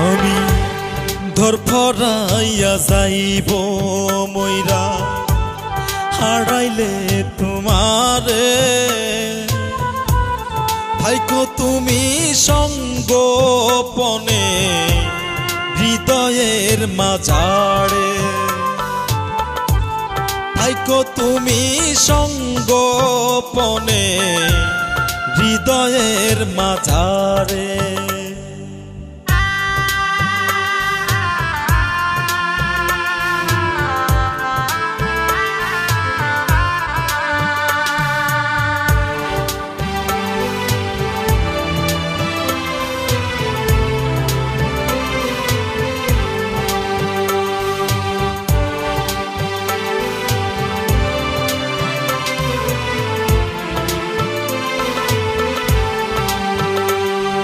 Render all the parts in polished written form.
আমি ধরফরাইয়া যাইব মইরা হারাইলে তোমারে থাইকো তুমি সঙ্গোপনে হৃদয়ের মাঝারে থাইকো তুমি সঙ্গোপনে হৃদয়ের মাঝারে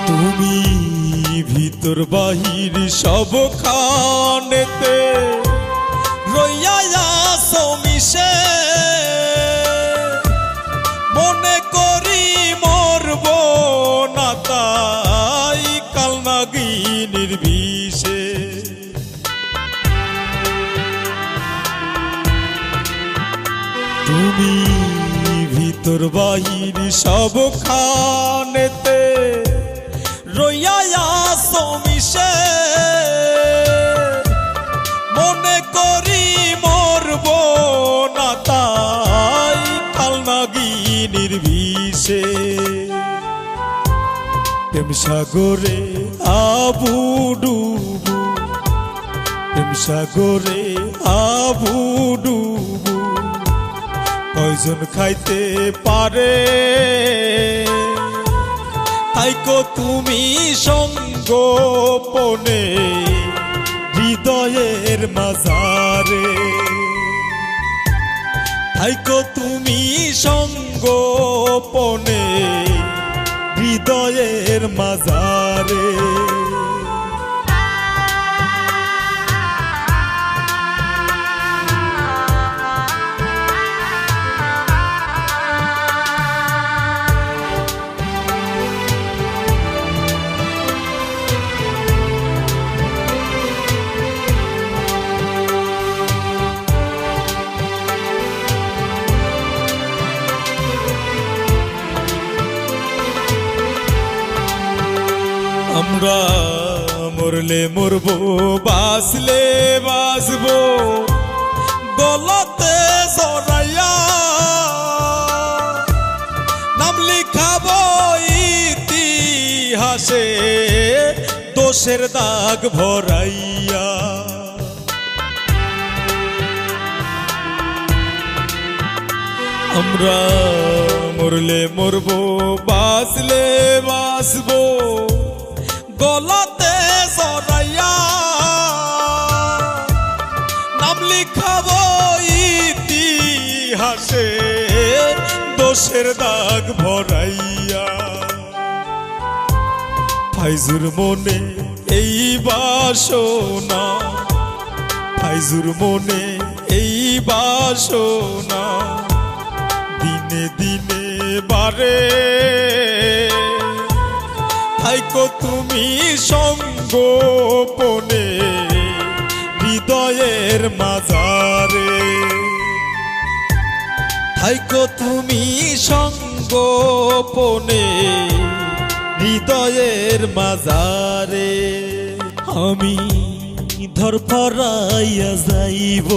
তুমি ভিতর বাহির সবখানেতে রইয়া আছো মিশে মনে করি মরব না তাই কাল নাগিনীর বিষে তুমি ভিতর বাহির সবখানেতে রইয়া আছো মিশে মনে করি মরব না তাই কাল নাগিনীর বিষে প্রেম সাগরে আবু ডুবু প্রেম সাগরে আবু ডুবু কয়জন খাইতে পারে থাইকো তুমি সঙ্গোপনে হৃদয়ের মাঝারে থাইকো তুমি সঙ্গোপনে হৃদয়ের মাঝারে আমরা মরলে মরবো বাঁচলে বাঁচবো গলাতে জড়াইয়া নাম লিখাবো ইতিহাসে দোষের দাগ ভরাইয়া আমরা মরলে মরবো বাঁচলে বাঁচবো গলাতে জড়াইয়া নাম লিখাবো ইতিহাসে দোষের দাগ ভরাইয়া ফাইজুর মনে এই বাসনা ফাইজুর মনে এই বাসনা দিনে দিনে বারে থাইকো তুমি সঙ্গোপনে হৃদয়ের মাঝারে থাইকো তুমি সঙ্গোপনে হৃদয়ের মাঝারে আমি ধরফরাইয়া যাইব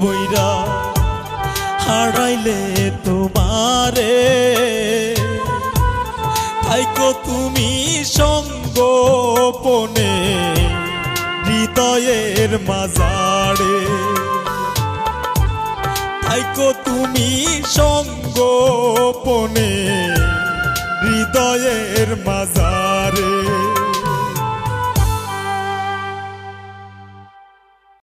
মইরা হারাইলে তোমারে থাইকো তুমি সঙ্গোপনে হৃদয়ের মাঝারে থাইকো তুমি সঙ্গোপনে হৃদয়ের মাঝারে